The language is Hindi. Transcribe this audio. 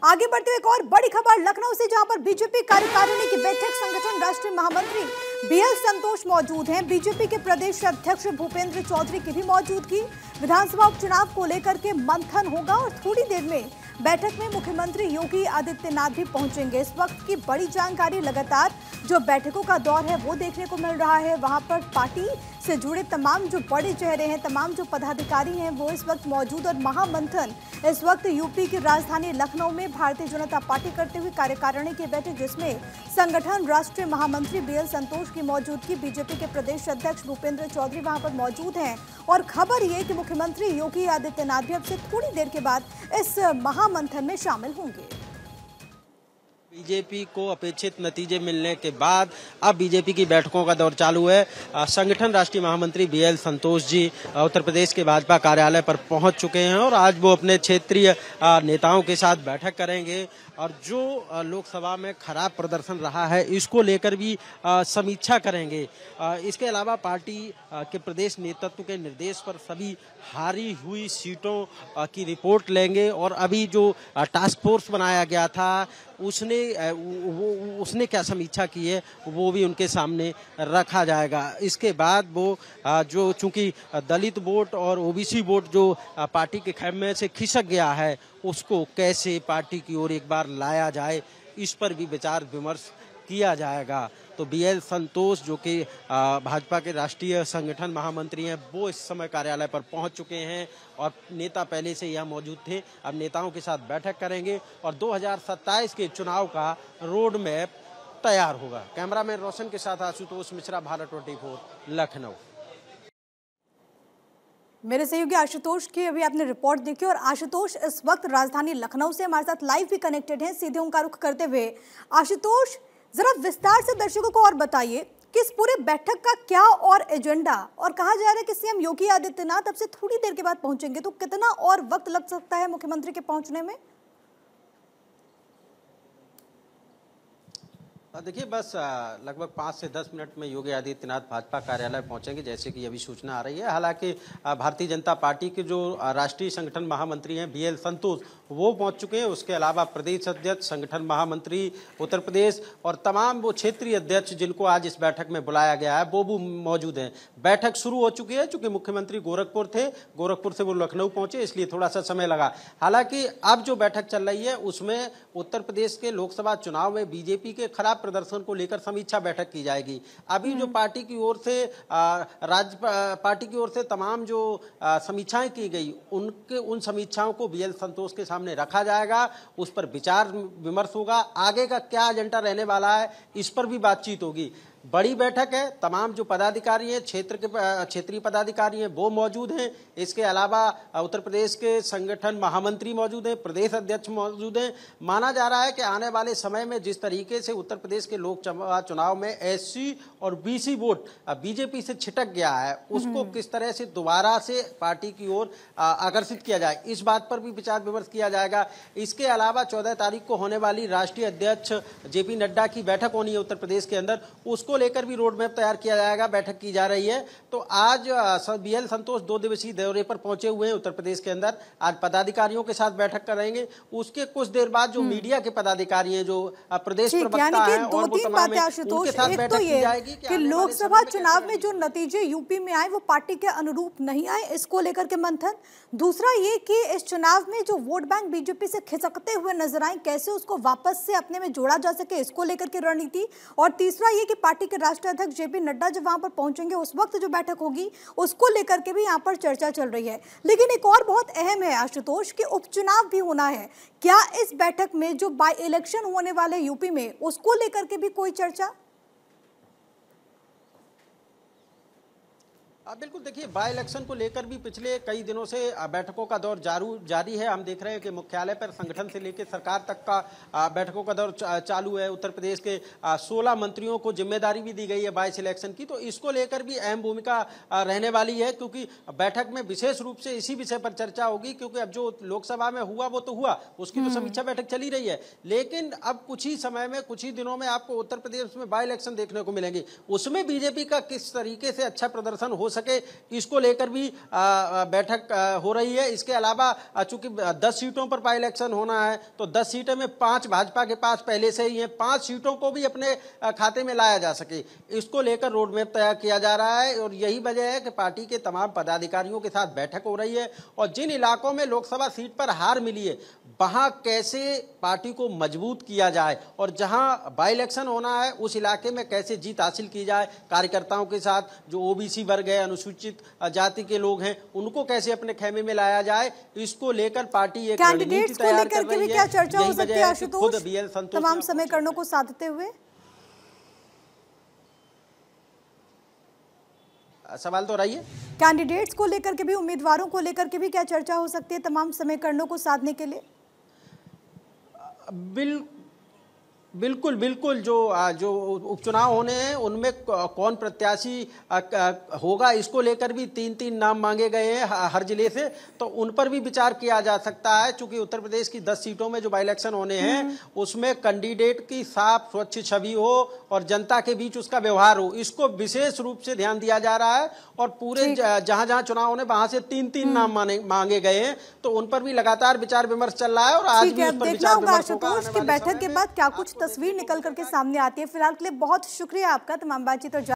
आगे बढ़ते हुए एक और बड़ी खबर लखनऊ से, जहां पर बीजेपी कार्यकारिणी की बैठक, संगठन राष्ट्रीय महामंत्री बीएल संतोष मौजूद हैं। बीजेपी के प्रदेश अध्यक्ष भूपेंद्र चौधरी की भी मौजूदगी। विधानसभा उपचुनाव को लेकर के मंथन होगा और थोड़ी देर में बैठक में मुख्यमंत्री योगी आदित्यनाथ भी पहुंचेंगे। इस वक्त की बड़ी जानकारी, लगातार जो बैठकों का दौर है वो देखने को मिल रहा है। वहां पर पार्टी से जुड़े तमाम जो बड़े चेहरे हैं, तमाम जो पदाधिकारी हैं, वो इस वक्त मौजूद। और महामंथन इस वक्त यूपी की राजधानी लखनऊ में भारतीय जनता पार्टी करते हुए कार्यकारिणी की बैठक, जिसमें संगठन राष्ट्रीय महामंत्री बीएल संतोष की मौजूदगी, बीजेपी के प्रदेश अध्यक्ष भूपेंद्र चौधरी वहां पर मौजूद हैं। और खबर ये कि मुख्यमंत्री योगी आदित्यनाथ भी अब से थोड़ी देर के बाद इस महामंथन में शामिल होंगे। बीजेपी को अपेक्षित नतीजे मिलने के बाद अब बीजेपी की बैठकों का दौर चालू है। संगठन राष्ट्रीय महामंत्री बीएल संतोष जी उत्तर प्रदेश के भाजपा कार्यालय पर पहुंच चुके हैं और आज वो अपने क्षेत्रीय नेताओं के साथ बैठक करेंगे और जो लोकसभा में खराब प्रदर्शन रहा है इसको लेकर भी समीक्षा करेंगे। इसके अलावा पार्टी के प्रदेश नेतृत्व के निर्देश पर सभी हारी हुई सीटों की रिपोर्ट लेंगे और अभी जो टास्क फोर्स बनाया गया था उसने क्या समीक्षा की है वो भी उनके सामने रखा जाएगा। इसके बाद वो जो चूंकि दलित वोट और ओबीसी वोट जो पार्टी के खेमे से खिसक गया है उसको कैसे पार्टी की ओर एक बार लाया जाए, इस पर भी विचार विमर्श किया जाएगा। तो बीएल संतोष जो कि भाजपा के राष्ट्रीय संगठन महामंत्री हैं, वो इस समय कार्यालय पर पहुंच चुके हैं और नेता पहले से यहाँ मौजूद थे। अब नेताओं के साथ बैठक करेंगे और 2027 के चुनाव का रोड मैप तैयार होगा। कैमरामैन रोशन के साथ आशुतोष मिश्रा, भारत 24, लखनऊ। मेरे सहयोगी आशुतोष की अभी आपने रिपोर्ट देखी और आशुतोष इस वक्त राजधानी लखनऊ से हमारे साथ लाइव भी कनेक्टेड हैं, सीधे उनका रुख करते हुए। आशुतोष, जरा विस्तार से दर्शकों को और बताइए कि इस पूरे बैठक का क्या और एजेंडा, और कहा जा रहा है कि सीएम योगी आदित्यनाथ अब से थोड़ी देर के बाद पहुंचेंगे, तो कितना और वक्त लग सकता है मुख्यमंत्री के पहुंचने में? देखिए, बस लगभग 5 से 10 मिनट में योगी आदित्यनाथ भाजपा कार्यालय पहुंचेंगे, जैसे कि अभी सूचना आ रही है। हालांकि भारतीय जनता पार्टी के जो राष्ट्रीय संगठन महामंत्री हैं बीएल संतोष, वो पहुंच चुके हैं। उसके अलावा प्रदेश अध्यक्ष, संगठन महामंत्री उत्तर प्रदेश और तमाम वो क्षेत्रीय अध्यक्ष जिनको आज इस बैठक में बुलाया गया है वो भी मौजूद हैं। बैठक शुरू हो चुकी है। चूंकि मुख्यमंत्री गोरखपुर थे, गोरखपुर से वो लखनऊ पहुंचे, इसलिए थोड़ा सा समय लगा। हालांकि अब जो बैठक चल रही है उसमें उत्तर प्रदेश के लोकसभा चुनाव में बीजेपी के खराब प्रदर्शन को लेकर समीक्षा बैठक की जाएगी। अभी जो पार्टी की ओर से पार्टी की ओर से तमाम जो समीक्षाएं की गई, उन समीक्षाओं को बीएल संतोष के सामने रखा जाएगा, उस पर विचार विमर्श होगा। आगे का क्या एजेंडा रहने वाला है इस पर भी बातचीत होगी। बड़ी बैठक है, तमाम जो पदाधिकारी हैं, क्षेत्रीय पदाधिकारी हैं वो मौजूद हैं। इसके अलावा उत्तर प्रदेश के संगठन महामंत्री मौजूद हैं, प्रदेश अध्यक्ष मौजूद हैं। माना जा रहा है कि आने वाले समय में जिस तरीके से उत्तर प्रदेश के लोकसभा चुनाव में एससी और बीसी वोट बीजेपी से छिटक गया है, उसको किस तरह से दोबारा से पार्टी की ओर आकर्षित किया जाए, इस बात पर भी विचार विमर्श किया जाएगा। इसके अलावा 14 तारीख को होने वाली राष्ट्रीय अध्यक्ष जेपी नड्डा की बैठक होनी है उत्तर प्रदेश के अंदर, उसको लेकर भी रोड मैप तैयार किया जाएगा। बैठक की जा रही है। तो आज बीएल संतोष 2 दिवसीय दौरे पर पहुंचे हुए हैं उत्तर प्रदेश के अंदर। आज पदाधिकारियों के साथ बैठक करेंगे। उसके कुछ देर बाद जो मीडिया के पदाधिकारी हैं, जो प्रदेश प्रवक्ता हैं, और वो तमाम उनके साथ बैठक की जाएगी कि लोकसभा चुनाव में जो नतीजे यूपी में आए वो पार्टी के अनुरूप नहीं आए, इसको लेकर के मंथन। दूसरा ये कि इस चुनाव में जो वोट बैंक बीजेपी से खिसकते हुए नजर आए, कैसे उसको वापस से अपने में जोड़ा जा सके, इसको लेकर के रणनीति। और तीसरा ये कि पार्टी के राष्ट्रीय अध्यक्ष जेपी नड्डा जब वहां पर पहुंचेंगे उस वक्त जो बैठक होगी उसको लेकर के भी यहां पर चर्चा चल रही है। लेकिन एक और बहुत अहम है आशुतोष कि उपचुनाव भी होना है। क्या इस बैठक में जो बाय इलेक्शन होने वाले यूपी में उसको लेकर के भी कोई चर्चा? बिल्कुल, देखिए, बाय इलेक्शन को लेकर भी पिछले कई दिनों से बैठकों का दौर जारी है। हम देख रहे हैं कि मुख्यालय पर संगठन से लेकर सरकार तक का बैठकों का दौर चालू है। उत्तर प्रदेश के 16 मंत्रियों को जिम्मेदारी भी दी गई है बाय इलेक्शन की, तो इसको लेकर भी अहम भूमिका रहने वाली है। क्योंकि बैठक में विशेष रूप से इसी विषय पर चर्चा होगी, क्योंकि अब जो लोकसभा में हुआ वो तो हुआ, उसकी तो समीक्षा बैठक चली रही है। लेकिन अब कुछ ही समय में, कुछ ही दिनों में आपको उत्तर प्रदेश में बाय इलेक्शन देखने को मिलेंगे। उसमें बीजेपी का किस तरीके से अच्छा प्रदर्शन हो सके, इसको लेकर भी बैठक हो रही है। इसके अलावा चूंकि 10 सीटों पर बाई इलेक्शन होना है तो 10 सीटें में 5 भाजपा के पास पहले से ही हैं, 5 सीटों को भी अपने खाते में लाया जा सके, इसको लेकर रोड मैप तैयार किया जा रहा है। और यही वजह है कि पार्टी के तमाम पदाधिकारियों के साथ बैठक हो रही है और जिन इलाकों में लोकसभा सीट पर हार मिली है वहां कैसे पार्टी को मजबूत किया जाए और जहां बाई इलेक्शन होना है उस इलाके में कैसे जीत हासिल की जाए, कार्यकर्ताओं के साथ जो ओबीसी वर्ग है, अनुसूचित जाति के लोग हैं, उनको कैसे अपने खेमे में लाया जाए, इसको लेकर पार्टी एक रणनीति तैयार कर रही है। क्या चर्चा हो सकती है आशुतोष तमाम समीकरणों को साधते हुए? सवाल तो रही है कैंडिडेट्स को लेकर के भी, उम्मीदवारों को लेकर के भी क्या चर्चा हो सकती है तमाम समीकरणों को साधने के लिए? बिल्कुल बिल्कुल जो उपचुनाव होने हैं उनमें कौन प्रत्याशी होगा, इसको लेकर भी 3-3 नाम मांगे गए हैं हर जिले से, तो उन पर भी विचार किया जा सकता है। चूंकि उत्तर प्रदेश की 10 सीटों में जो बाई इलेक्शन होने हैं उसमें कैंडिडेट की साफ स्वच्छ छवि हो और जनता के बीच उसका व्यवहार हो, इसको विशेष रूप से ध्यान दिया जा रहा है। और पूरे जहां जहां चुनाव होने वहां से 3-3 नाम मांगे गए हैं, तो उन पर भी लगातार विचार विमर्श चल रहा है और आज भी उस पर विचार विमर्श होगा। बैठक के बाद क्या कुछ तस्वीर निकल करके सामने आती है। फिलहाल के लिए बहुत शुक्रिया आपका तमाम बातचीत और